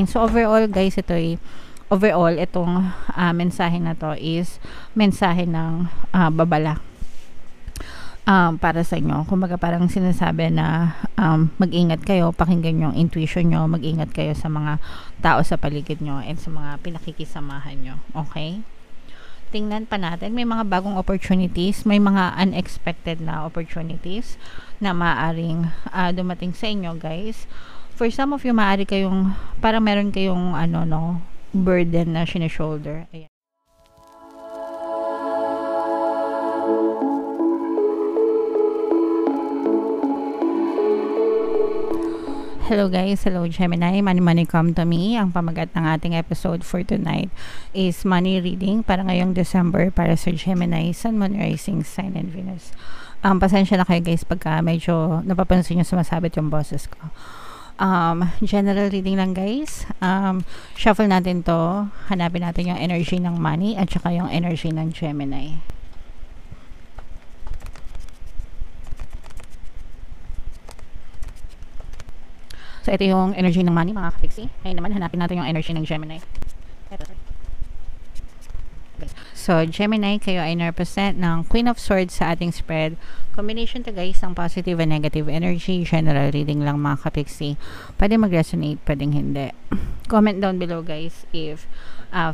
So overall guys, overall itong mensahe na to is mensahe ng babala para sa inyo. Kumbaga parang sinasabi na mag-ingat kayo, pakinggan yung intuition nyo, mag-ingat kayo sa mga tao sa paligid nyo and sa mga pinakikisamahan nyo. Okay? Tingnan pa natin, may mga bagong opportunities, may mga unexpected na opportunities na maaaring dumating sa inyo guys. For some of you, maaari kayong, parang meron kayong burden na shoulder. Ayan. Hello guys, hello Gemini, money come to me. Ang pamagat ng ating episode for tonight is money reading para ngayong December para sa Gemini, Sun, Moon, Rising, Sign, and Venus. Pasensya na kayo guys pagka medyo napapansin nyo sumasabit yung boses ko. General reading lang guys. Shuffle natin to, hanapin natin yung energy ng money at saka yung energy ng Gemini. So, ito yung energy ng money, mga kapiksi. Ngayon naman, hanapin natin yung energy ng Gemini. So, Gemini, kayo ay represent ng Queen of Swords sa ating spread. Combination to guys ng positive and negative energy. General reading lang mga kapiksi. Pwede mag-resonate, pwedeng hindi. Comment down below guys if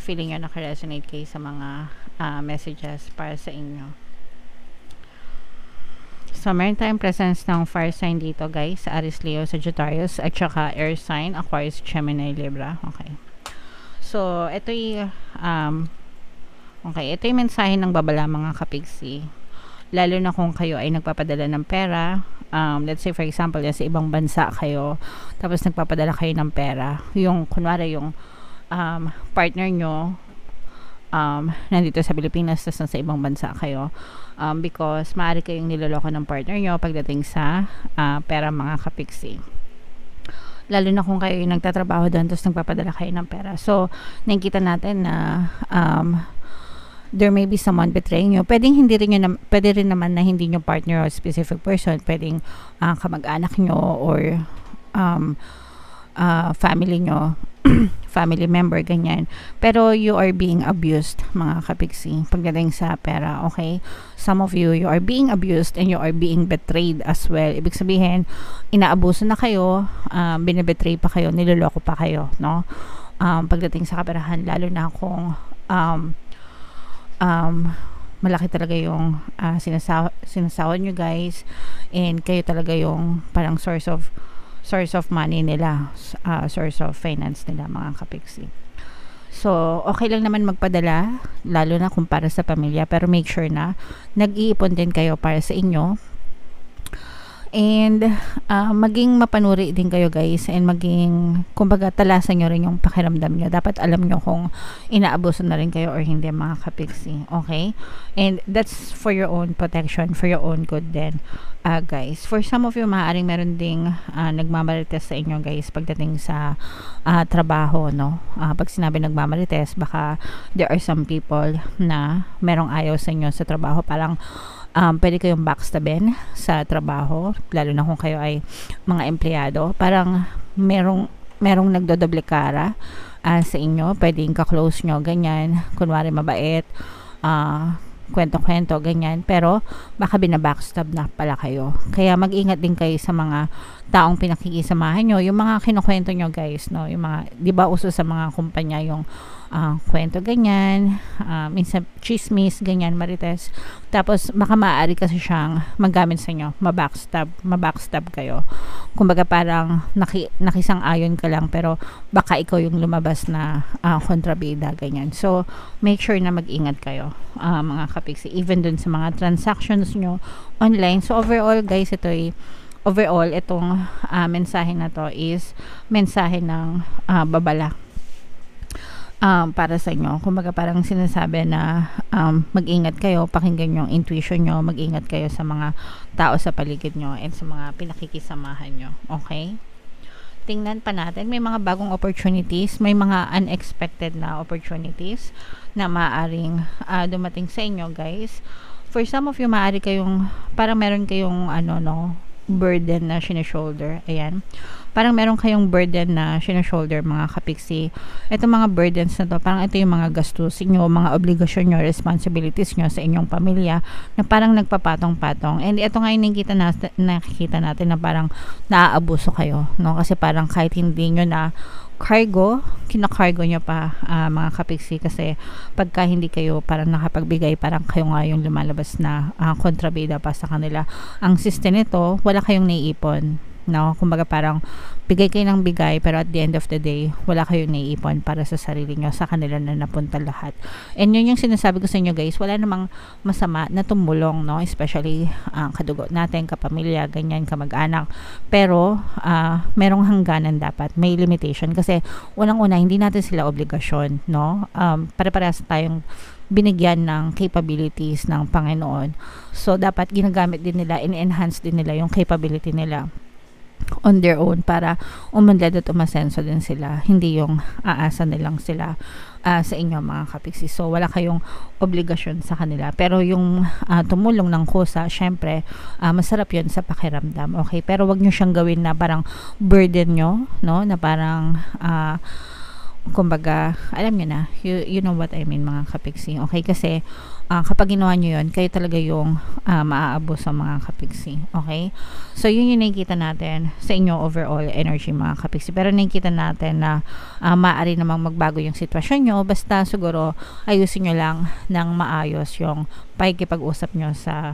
feeling nyo naka-resonate kayo sa mga messages para sa inyo. So, meron tayong presence ng fire sign dito guys, sa Aries, Leo, Sagittarius, at saka air sign, Aquarius, Gemini, Libra. Okay. So, ito yung ito yung mensahe ng babala mga kapigsi. Lalo na kung kayo ay nagpapadala ng pera. Let's say for example, sa ibang bansa kayo, tapos nagpapadala kayo ng pera. Yung, kunwari yung partner nyo, nandito sa Pilipinas, tapos sa ibang bansa kayo. Because maaari kayong niloloko ng partner nyo pagdating sa pera mga kapiksi. Lalo na kung kayo yung nagtatrabaho doon tapos nagpapadala kayo ng pera. So, nakikita natin na there may be someone betraying you. Pwede rin naman na hindi nyo partner o specific person. Pwedeng kamag-anak nyo or family nyo, family member, ganyan. Pero you are being abused, mga kapiksi, pagdating sa pera, okay? Some of you are being abused and you are being betrayed as well. Ibig sabihin, inaabuso na kayo, binibetray pa kayo, niloloko pa kayo, no? Pagdating sa kaperahan, lalo na kung malaki talaga yung sinasawad nyo guys, and kayo talaga yung parang source of money nila, source of finance nila mga kapiksi. So, okay lang naman magpadala, lalo na kung para sa pamilya, pero make sure na nag-iipon din kayo para sa inyo. And maging mapanuri din kayo guys, and maging, kumbaga, talasan nyo rin yung pakiramdam nyo. Dapat alam nyo kung inaabuso na rin kayo or hindi mga kapiksi, okay? And that's for your own protection, for your own good din guys. For some of you, maaaring meron ding nagmamarites sa inyo guys pagdating sa trabaho, no? Pag sinabi nagmamarites, baka there are some people na merong ayaw sa inyo sa trabaho, parang pwede kayong backstabin sa trabaho, lalo na kung kayo ay mga empleyado. Parang merong nagdodoble kara sa inyo, pwedeng ka-close nyo, ganyan, kunwari mabait, kwento-kwento, ganyan, pero baka binabackstab na pala kayo. Kaya mag-ingat din kayo sa mga taong pinakikisamahan nyo, yung mga kinukwento nyo guys, no? Yung mga, di ba uso sa mga kumpanya yung kwento, ganyan, minsan chismis, ganyan, marites. Tapos baka maaari kasi siyang magamit sa inyo, mabackstab kayo. Kumbaga parang nakisang-ayon ka lang, pero baka ikaw yung lumabas na kontrabida, ganyan. So, make sure na mag-ingat kayo mga kapiksi, even dun sa mga transactions nyo online. So, overall guys, itong mensahe na to is mensahe ng babala para sa inyo. Kumbaga parang sinasabi na mag-ingat kayo, pakinggan yung intuition nyo, mag-ingat kayo sa mga tao sa paligid nyo and sa mga pinakikisamahan nyo, okay? Tingnan pa natin, may mga bagong opportunities, may mga unexpected na opportunities na maaaring dumating sa inyo guys. For some of you, maaari kayong, parang meron kayong burden na shoulder. Ayan. parang meron kayong burden na shoulder mga kapiksi. Itong mga burdens na to, parang ito yung mga gastusin nyo, mga obligasyon nyo, responsibilities nyo sa inyong pamilya na parang nagpapatong-patong. And ito nga yung nakikita natin na parang naaabuso kayo, no? Kasi parang kahit hindi nyo na kinakargo nyo pa mga kapiksi, kasi pagka hindi kayo parang nakapagbigay, parang kayo nga yung lumalabas na kontrabida pa sa kanila. Ang system nito, wala kayong naiipon, no? Kumbaga parang bigay kayo ng bigay, pero at the end of the day, wala kayong naiipon para sa sarili nyo, sa kanila na napunta lahat. And yun yung sinasabi ko sa inyo guys, wala namang masama na tumulong, no? Especially kadugo natin, kapamilya, ganyan, kamag-anak. Pero merong hangganan dapat, may limitation, kasi unang-una hindi natin sila obligasyon, no? Pare-parehas tayong binigyan ng capabilities ng Panginoon. So dapat ginagamit din nila, in-enhance din nila yung capability nila on their own para umunlad at umasenso din sila, hindi yung aasa nilang sila sa inyo mga kapiksi. So wala kayong obligasyon sa kanila, pero yung tumulong ng kusa, syempre masarap yun sa pakiramdam, okay? Pero wag nyo siyang gawin na parang burden nyo, no? Na parang kumbaga, alam nyo na, you know what I mean mga kapiksi, okay? Kasi kapag ginawa nyo yun, kayo talaga yung maaabuso mga kapiksi, okay? So yun yung nakikita natin sa inyo overall energy mga kapiksi, pero nakikita natin na maaari namang magbago yung sitwasyon nyo, basta siguro ayusin nyo lang ng maayos yung pakikipag-usap nyo sa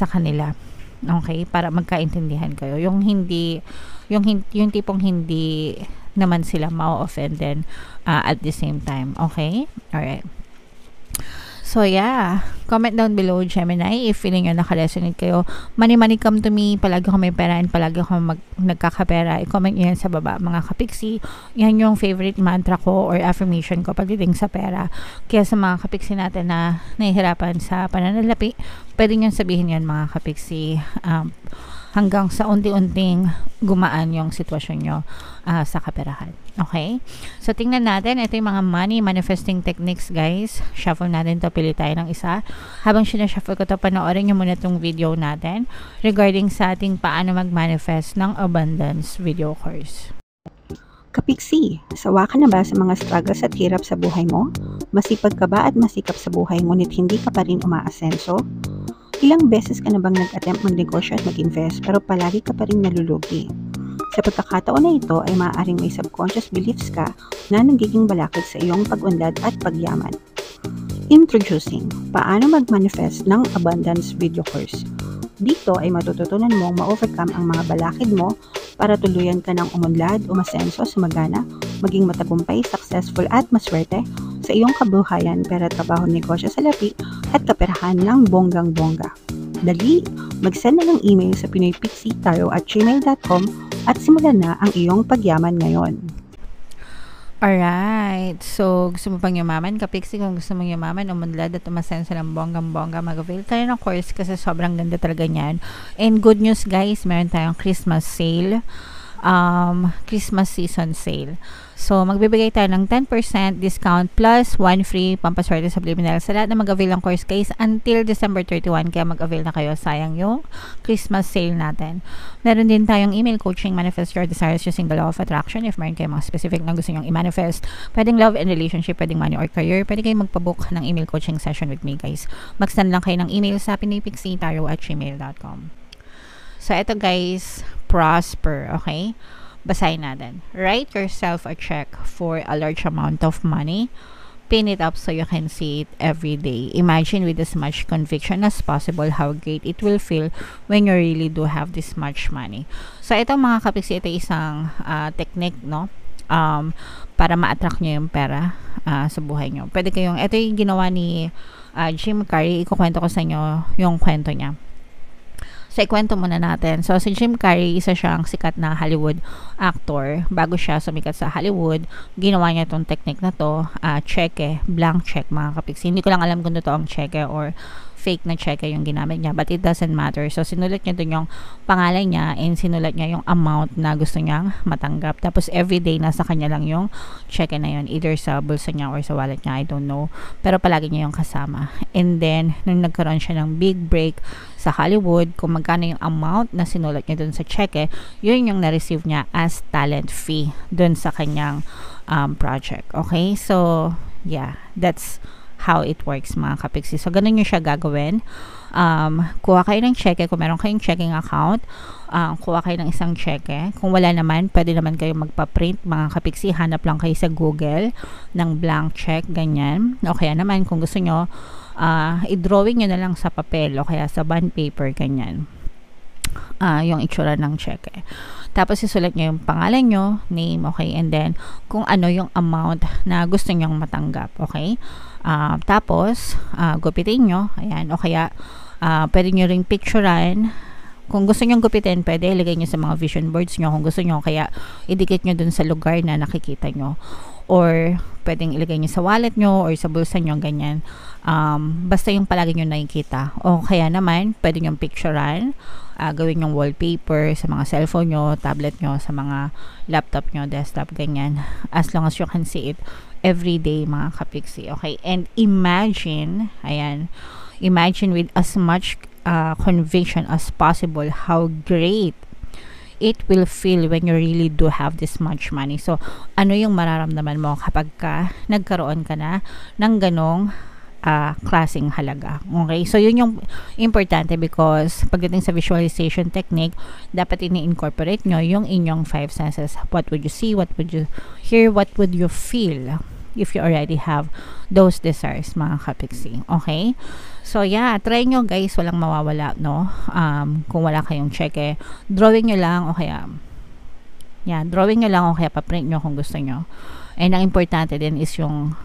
kanila, okay? Para magkaintindihan kayo, yung tipong hindi naman sila ma-offend din at the same time, okay? Alright. So yeah, comment down below Gemini if feeling nyo naka-resonate kayo. Money come to me, palagi ako may pera and palagi ako nagkakapera. I-comment nyo yan sa baba mga kapiksi. Yan yung favorite mantra ko or affirmation ko pagdating sa pera. Kaya sa mga kapiksi natin na nahihirapan sa pananalapi, pwede nyo sabihin yan mga kapiksi, hanggang sa unti-unting gumaan yung sitwasyon nyo sa kaperahan. Okay? So, tingnan natin. Ito yung mga money manifesting techniques, guys. Shuffle natin to. Pili tayo ng isa. Habang sinashuffle ko to, panoorin nyo muna itong video natin regarding sa ating paano mag-manifest ng abundance video course. Kapiksi, sawa ka na ba sa mga struggles at hirap sa buhay mo? Masipag ka ba at masikap sa buhay ngunit hindi ka pa rin umaasenso? Ilang beses ka na bang nag-attempt magnegosyo at mag-invest pero palagi ka pa rin nalulugi? Sa pagkakataon na ito ay maaaring may subconscious beliefs ka na nagiging balakid sa iyong pag-unlad at pagyaman. Introducing, paano mag-manifest ng abundance video course. Dito ay matututunan mong ma-overcome ang mga balakid mo para tuluyan ka ng umunlad, umasenso, sumagana, maging matagumpay, successful at maswerte sa iyong kabuhayan, pera, trabaho, negosyo, salapi at kaperahan ng bonggang-bongga. Dali, mag-send na ng email sa pinoypixitarot@gmail.com at simulan na ang iyong pagyaman ngayon. Alright, so gusto mo pang yumaman, kapiksi, kung gusto mong yumaman, umunlad at umasenso ng bonggang-bongga, mag-avail tayo ng course kasi sobrang ganda talaga niyan. And good news guys, meron tayong Christmas sale, Christmas season sale. So, magbibigay tayo ng 10% discount plus 1 free pampaswerte subliminal sa lahat na mag-avail ng course guys until December 31. Kaya mag-avail na kayo. Sayang yung Christmas sale natin. Meron din tayong email coaching, manifest your desires using the law of attraction. If meron kayo mga specific na gusto nyong i-manifest, pwedeng love and relationship, pwedeng money or career, pwede kayong magpabook ng email coaching session with me guys. Mag-send lang kayo ng email sa pinoypixitarot@gmail.com. So, ito guys, prosper, okay? Basahin natin. Write yourself a check for a large amount of money. Pin it up so you can see it every day. Imagine with as much conviction as possible how great it will feel when you really do have this much money. So, ito mga kapiksi, ito isang technique, no? Para ma-attract nyo yung pera sa buhay nyo. Pwede kayong, ito yung ginawa ni Jim Carrey. Ikukwento ko sa inyo yung kwento niya. So, ikwento muna natin. So, si Jim Carrey, isa siyang sikat na Hollywood actor. Bago siya sumikat sa Hollywood, ginawa niya itong technique na to, cheque, blank check mga kapiksi. Hindi ko lang alam kung ito ang cheque or fake na cheque yung ginamit niya, but it doesn't matter. So sinulat niya dun yung pangalan niya and sinulat niya yung amount na gusto niyang matanggap. Tapos everyday nasa kanya lang yung cheque na yun, either sa bulsa niya or sa wallet niya, I don't know, pero palagi niya yung kasama. And then nung nagkaroon siya ng big break sa Hollywood, kung magkano yung amount na sinulat niya dun sa cheque, yun yung na-receive niya as talent fee dun sa kanyang project. Okay, so yeah, that's how it works mga kapiksi. So ganun yung siya gagawin. Kuha kayo ng cheque kung meron kayong checking account. Kuha kayo ng isang cheque. Kung wala naman, pwede naman kayo magpa-print mga kapiksi. Hanap lang kayo sa Google ng blank check, ganyan. O kaya naman kung gusto nyo, i-drawing nyo na lang sa papel o kaya sa bond paper, ganyan. Yung itsura ng cheque. Tapos isulat nyo yung pangalan nyo, name, okay, and then kung ano yung amount na gusto nyong matanggap, okay. Tapos gupitin nyo, ayan, o kaya pwede nyo ring picturean. Kung gusto nyong gupitin, pwede ilagay nyo sa mga vision boards nyo kung gusto nyo, kaya idikit nyo dun sa lugar na nakikita nyo, or pwedeng ilagay nyo sa wallet nyo or sa bulsa nyo, ganyan. Basta yung palagi nyo nakikita. O kaya naman, pwede nyo picturean, gawin yung wallpaper sa mga cellphone nyo, tablet nyo, sa mga laptop nyo, desktop, ganyan, as long as you can see it every day mga kapiksi. Okay, and imagine, ayan, imagine with as much conviction as possible how great it will feel when you really do have this much money. So ano yung mararamdaman mo kapag nagkaroon ka na ng ganong klaseng halaga. Okay, so yun yung importante, because pagdating sa visualization technique, dapat ini-incorporate nyo yung inyong 5 senses. What would you see, what would you hear, what would you feel if you already have those desires mga kapiksi. Okay, so yeah, try nyo guys, walang mawawala, no? Kung wala kayong cheque, drawing nyo lang, o kaya drawing nyo lang, o kaya paprint nyo kung gusto nyo. And ang importante din is yung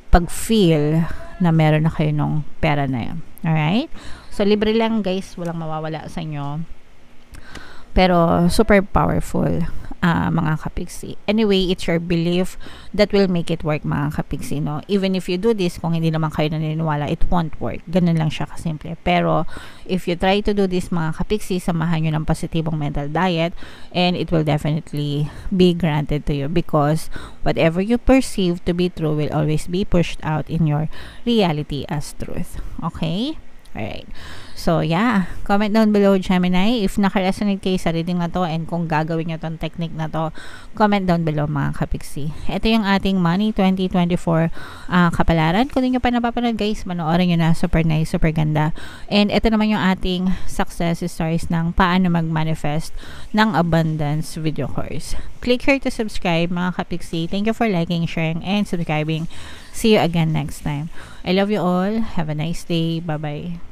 pag-feel na meron na kayo ng pera na yun. Alright? So, libre lang guys. Walang mawawala sa inyo. Pero, super powerful, mga kapiksi. Anyway, it's your belief that will make it work, mga kapiksi, no? Even if you do this, kung hindi naman kayo naniniwala, it won't work. Ganun lang siya kasimple. Pero, if you try to do this, mga kapiksi, samahan nyo ng positibong mental diet, and it will definitely be granted to you, because whatever you perceive to be true will always be pushed out in your reality as truth. Okay? Alright. So, yeah. Comment down below, Gemini, if naka-resonate kayo sa reading na to, and kung gagawin nyo tong technique na to, comment down below, mga kapiksi. Ito yung ating Money 2024 kapalaran. Kung hindi nyo pa napapanood, guys, manoorin nyo na. Super nice, super ganda. And ito naman yung ating success stories ng paano mag-manifest ng abundance video course. Click here to subscribe, mga kapiksi. Thank you for liking, sharing, and subscribing. See you again next time. I love you all. Have a nice day. Bye-bye.